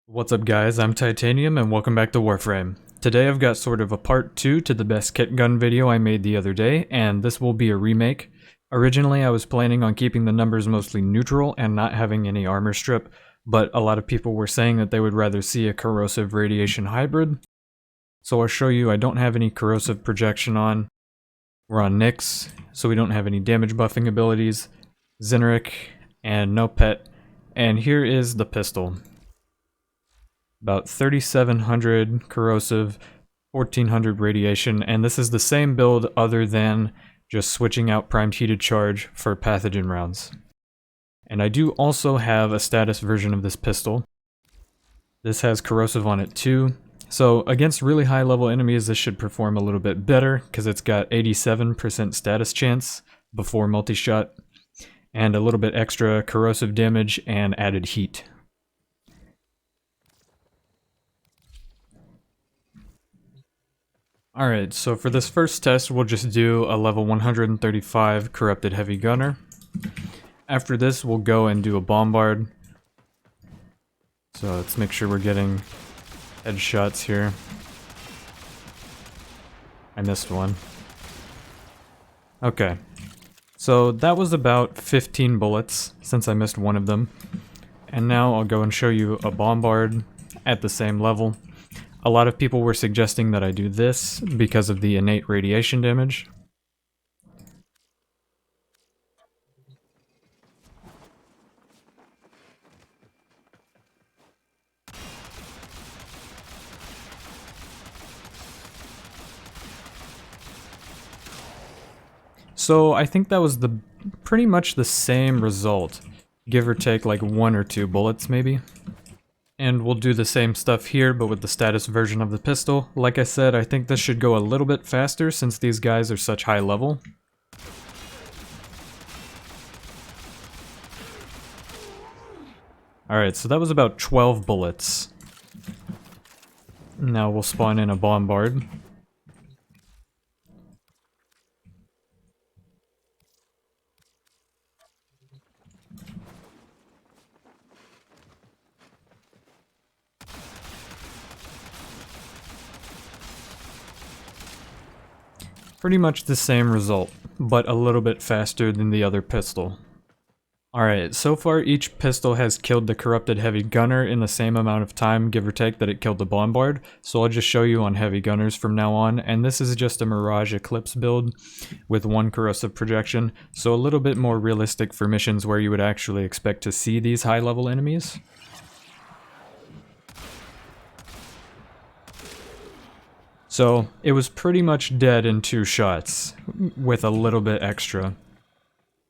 What's up guys, I'm Titanium and welcome back to Warframe. Today I've got sort of a part 2 to the best kit gun video I made the other day, and this will be a remake. Originally I was planning on keeping the numbers mostly neutral and not having any armor strip, but a lot of people were saying that they would rather see a corrosive radiation hybrid. So I'll show you I don't have any corrosive projection on. We're on Nyx, so we don't have any damage buffing abilities, Zeneric, and no pet. And here is the pistol. About 3700 corrosive, 1400 radiation, and this is the same build other than just switching out primed heated charge for pathogen rounds. And I do also have a status version of this pistol. This has corrosive on it too. So against really high level enemies this should perform a little bit better because it's got 87% status chance before multi-shot and a little bit extra corrosive damage and added heat. Alright, so for this first test we'll just do a level 135 corrupted heavy gunner. After this we'll go and do a bombard. So let's make sure we're getting headshots here. I missed one. Okay, so that was about 15 bullets since I missed one of them. And now I'll go and show you a bombard at the same level. A lot of people were suggesting that I do this because of the innate radiation damage. So I think that was pretty much the same result, give or take like 1 or 2 bullets maybe. And we'll do the same stuff here, but with the status version of the pistol. Like I said, I think this should go a little bit faster since these guys are such high level. Alright, so that was about 12 bullets. Now we'll spawn in a bombard. Pretty much the same result, but a little bit faster than the other pistol. Alright, so far each pistol has killed the corrupted heavy gunner in the same amount of time, give or take, that it killed the bombard, so I'll just show you on heavy gunners from now on, and this is just a Mirage Eclipse build with 1 corrosive projection, so a little bit more realistic for missions where you would actually expect to see these high level enemies. So it was pretty much dead in 2 shots, with a little bit extra.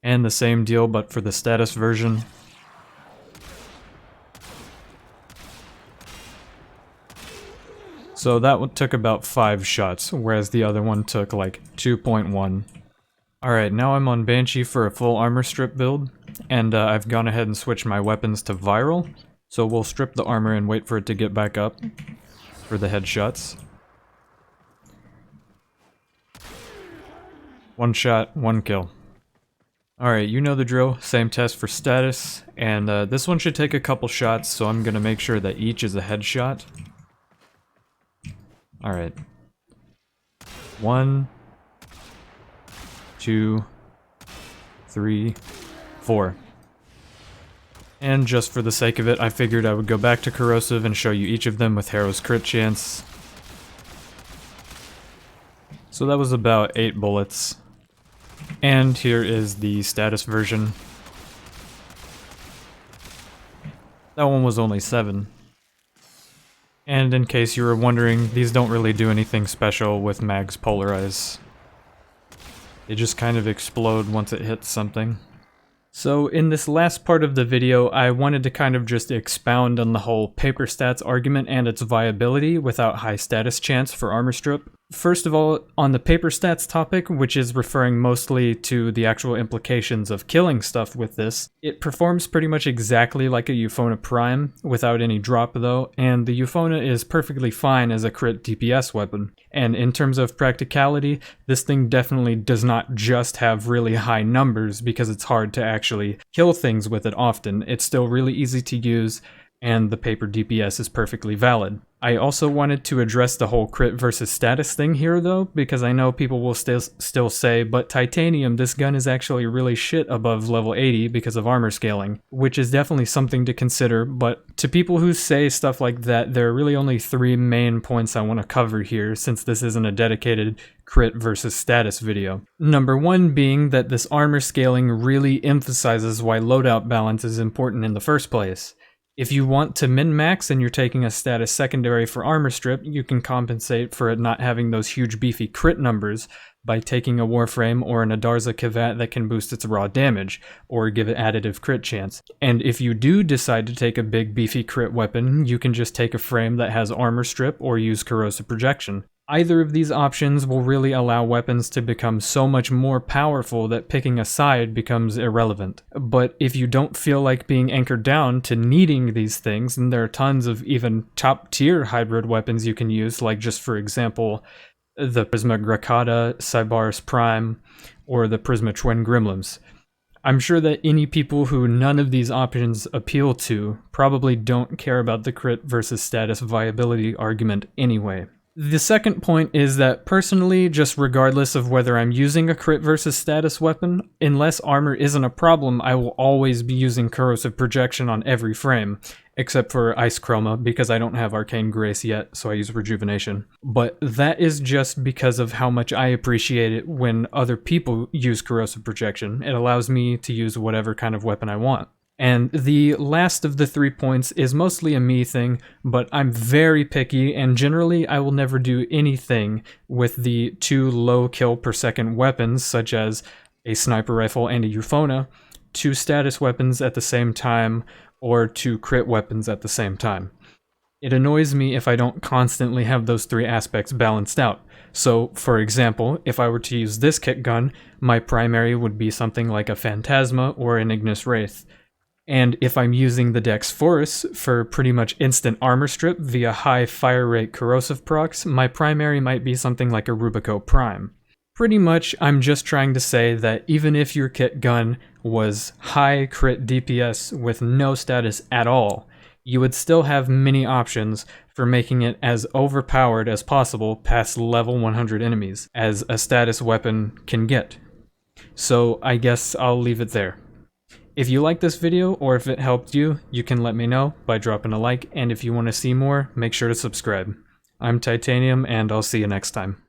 And the same deal, but for the status version. So that one took about 5 shots, whereas the other one took like 2.1. Alright, now I'm on Banshee for a full armor strip build, and I've gone ahead and switched my weapons to viral. So we'll strip the armor and wait for it to get back up for the headshots. 1 shot, 1 kill. Alright, you know the drill, same test for status, and this one should take a couple shots, so I'm gonna make sure that each is a headshot. Alright. 1, 2, 3, 4. And just for the sake of it, I figured I would go back to corrosive and show you each of them with Harrow's crit chance. So that was about 8 bullets. And here is the status version. That one was only 7. And in case you were wondering, these don't really do anything special with mags polarize. They just kind of explode once it hits something. So in this last part of the video, I wanted to kind of just expound on the whole paper stats argument and its viability without high status chance for armor strip. First of all, on the paper stats topic, which is referring mostly to the actual implications of killing stuff with this, it performs pretty much exactly like a Euphona Prime, without any drop though, and the Euphona is perfectly fine as a crit DPS weapon. And in terms of practicality, this thing definitely does not just have really high numbers because it's hard to actually kill things with it often. It's still really easy to use, and the paper DPS is perfectly valid. I also wanted to address the whole crit versus status thing here though, because I know people will still say, but titanium, this gun is actually really shit above level 80 because of armor scaling, which is definitely something to consider, but to people who say stuff like that, there are really only 3 main points I want to cover here, since this isn't a dedicated crit versus status video. Number 1 being that this armor scaling really emphasizes why loadout balance is important in the first place. If you want to min-max and you're taking a status secondary for armor strip, you can compensate for it not having those huge beefy crit numbers by taking a Warframe or an Adarza Kavat that can boost its raw damage, or give it additive crit chance. And if you do decide to take a big beefy crit weapon, you can just take a frame that has armor strip or use corrosive projection. Either of these options will really allow weapons to become so much more powerful that picking a side becomes irrelevant. But if you don't feel like being anchored down to needing these things, then there are tons of even top tier hybrid weapons you can use, like just for example, the Prisma Grakata, Cybaris Prime, or the Prisma Twin Gremlins. I'm sure that any people who none of these options appeal to probably don't care about the crit versus status viability argument anyway. The second point is that personally, just regardless of whether I'm using a crit versus status weapon, unless armor isn't a problem, I will always be using corrosive projection on every frame, except for Ice Chroma because I don't have Arcane Grace yet, so I use Rejuvenation. But that is just because of how much I appreciate it when other people use corrosive projection. It allows me to use whatever kind of weapon I want. And the last of the 3 points is mostly a me thing, but I'm very picky, and generally I will never do anything with the 2 low kill per second weapons, such as a sniper rifle and a Euphona, 2 status weapons at the same time, or 2 crit weapons at the same time. It annoys me if I don't constantly have those 3 aspects balanced out. So, for example, if I were to use this kit gun, my primary would be something like a Phantasma or an Ignis Wraith. And if I'm using the Dex Force for pretty much instant armor strip via high fire rate corrosive procs, my primary might be something like a Rubico Prime. Pretty much, I'm just trying to say that even if your kit gun was high crit DPS with no status at all, you would still have many options for making it as overpowered as possible past level 100 enemies, as a status weapon can get. So I guess I'll leave it there. If you like this video, or if it helped you, you can let me know by dropping a like, and if you want to see more, make sure to subscribe. I'm Titanium, and I'll see you next time.